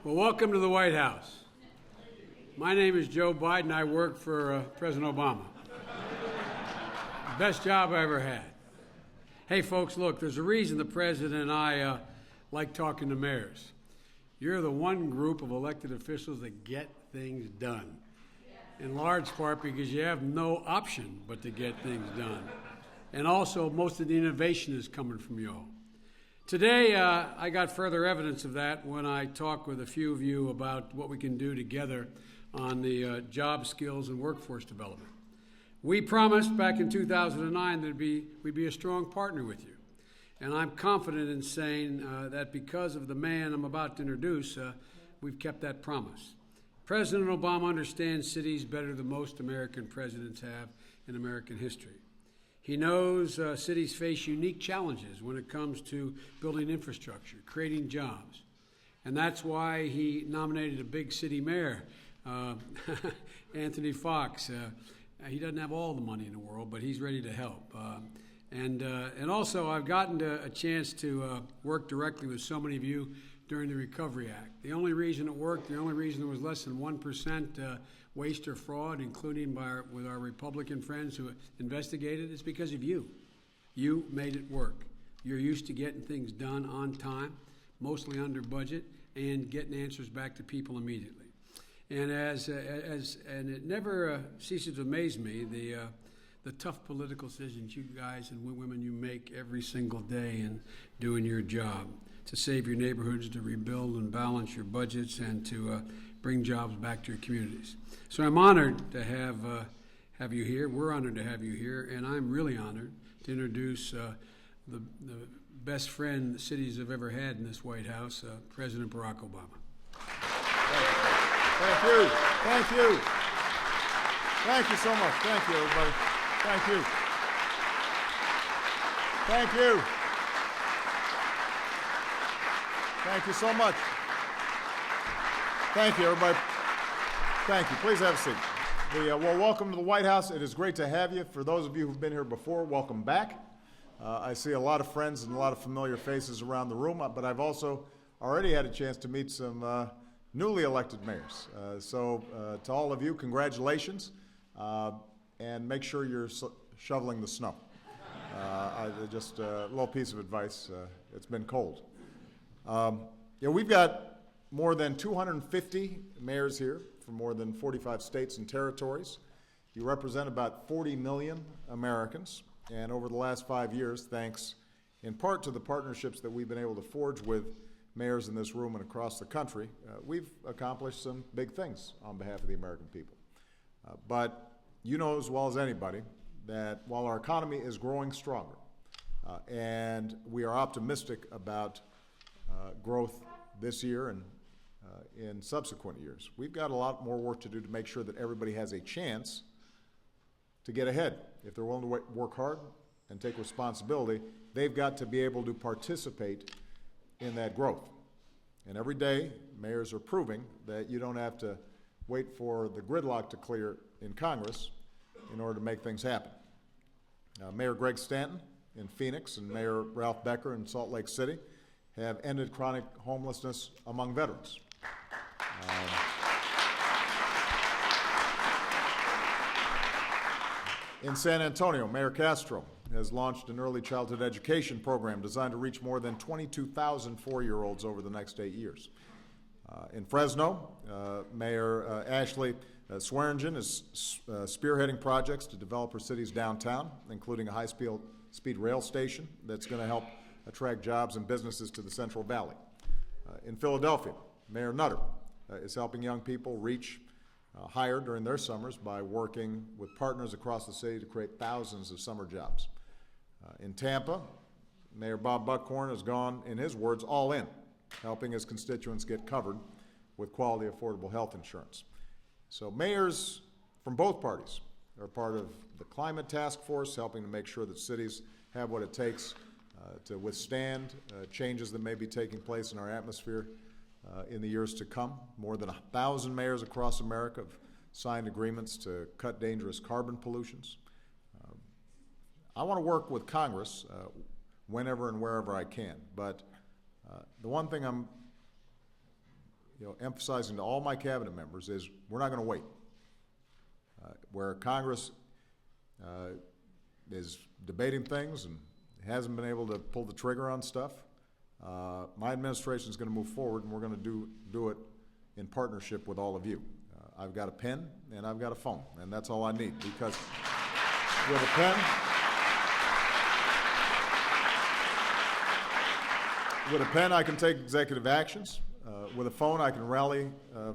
Well, welcome to the White House. My name is Joe Biden. I work for President Obama. Best job I ever had. Hey, folks, look, there's a reason the president and I like talking to mayors. You're the one group of elected officials that get things done, in large part because you have no option but to get things done. And also, most of the innovation is coming from you all. Today, I got further evidence of that when I talked with a few of you about what we can do together on the job skills and workforce development. We promised back in 2009 that we'd be a strong partner with you. And I'm confident in saying that because of the man I'm about to introduce, we've kept that promise. President Obama understands cities better than most American presidents have in American history. He knows cities face unique challenges when it comes to building infrastructure, creating jobs. And that's why he nominated a big city mayor, Anthony Fox. He doesn't have all the money in the world, but he's ready to help. And also, I've gotten a chance to work directly with so many of you during the Recovery Act. The only reason it worked, the only reason there was less than 1% waste or fraud, including with our Republican friends who investigated, is because of you. You made it work. You're used to getting things done on time, mostly under budget, and getting answers back to people immediately. And and it never ceases to amaze me the tough political decisions you guys and women you make every single day in doing your job to save your neighborhoods, to rebuild and balance your budgets, and to bring jobs back to your communities. So I'm honored to have you here. We're honored to have you here, and I'm really honored to introduce the best friend the cities have ever had in this White House, President Barack Obama. Thank you. Thank you. Thank you so much. Thank you, everybody. Thank you. Thank you. Thank you so much. Thank you, everybody. Thank you. Please have a seat. Well, welcome to the White House. It is great to have you. For those of you who've been here before, welcome back. I see a lot of friends and a lot of familiar faces around the room, but I've also already had a chance to meet some newly elected mayors. So to all of you, congratulations, and make sure you're shoveling the snow. Just a little piece of advice. It's been cold. We've got more than 250 mayors here from more than 45 states and territories. You represent about 40 million Americans, and over the last 5 years, thanks in part to the partnerships that we've been able to forge with mayors in this room and across the country, we've accomplished some big things on behalf of the American people. But you know as well as anybody that while our economy is growing stronger and we are optimistic about growth this year and in subsequent years, we've got a lot more work to do to make sure that everybody has a chance to get ahead. If they're willing to work hard and take responsibility, they've got to be able to participate in that growth. And every day, mayors are proving that you don't have to wait for the gridlock to clear in Congress in order to make things happen. Mayor Greg Stanton in Phoenix and Mayor Ralph Becker in Salt Lake City have ended chronic homelessness among veterans. In San Antonio, Mayor Castro has launched an early childhood education program designed to reach more than 22,000 four-year-olds over the next 8 years. In Fresno, Mayor Ashley Swearingen is spearheading projects to develop her city's downtown, including a high-speed rail station that's going to help attract jobs and businesses to the Central Valley. In Philadelphia, Mayor Nutter is helping young people reach higher during their summers by working with partners across the city to create thousands of summer jobs. In Tampa, Mayor Bob Buckhorn has gone, in his words, all in, helping his constituents get covered with quality, affordable health insurance. So mayors from both parties are part of the climate task force, helping to make sure that cities have what it takes to withstand changes that may be taking place in our atmosphere in the years to come. More than 1,000 mayors across America have signed agreements to cut dangerous carbon pollutions. I want to work with Congress whenever and wherever I can, but the one thing I'm emphasizing to all my cabinet members is we're not going to wait. Where Congress is debating things and hasn't been able to pull the trigger on stuff, my administration is going to move forward, and we're going to do it in partnership with all of you. I've got a pen and I've got a phone, and that's all I need, because with a pen I can take executive actions. With a phone I can rally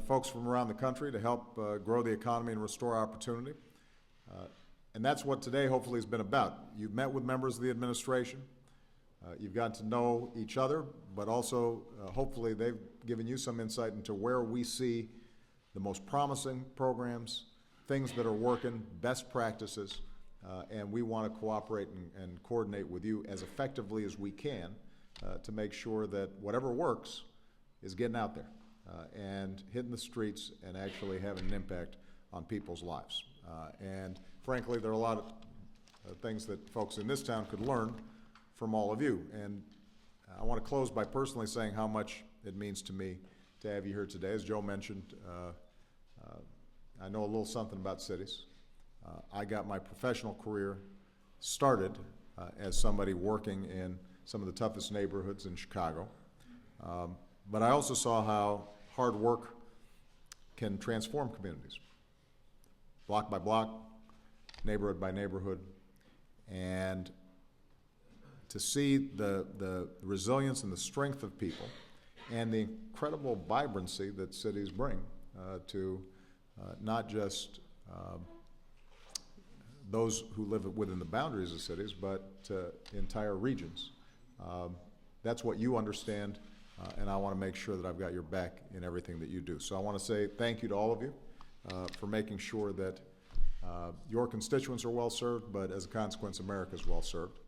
folks from around the country to help grow the economy and restore opportunity. And that's what today hopefully has been about. You've met with members of the administration. You've gotten to know each other, but also hopefully they've given you some insight into where we see the most promising programs, things that are working, best practices, and we want to cooperate and coordinate with you as effectively as we can to make sure that whatever works is getting out there and hitting the streets and actually having an impact on people's lives. And frankly, there are a lot of things that folks in this town could learn from all of you. And I want to close by personally saying how much it means to me to have you here today. As Joe mentioned, I know a little something about cities. I got my professional career started as somebody working in some of the toughest neighborhoods in Chicago. But I also saw how hard work can transform communities, block by block, neighborhood by neighborhood, and to see the resilience and the strength of people and the incredible vibrancy that cities bring to not just those who live within the boundaries of cities, but to entire regions. That's what you understand, and I want to make sure that I've got your back in everything that you do. So I want to say thank you to all of you for making sure that your constituents are well served, but as a consequence, America is well served.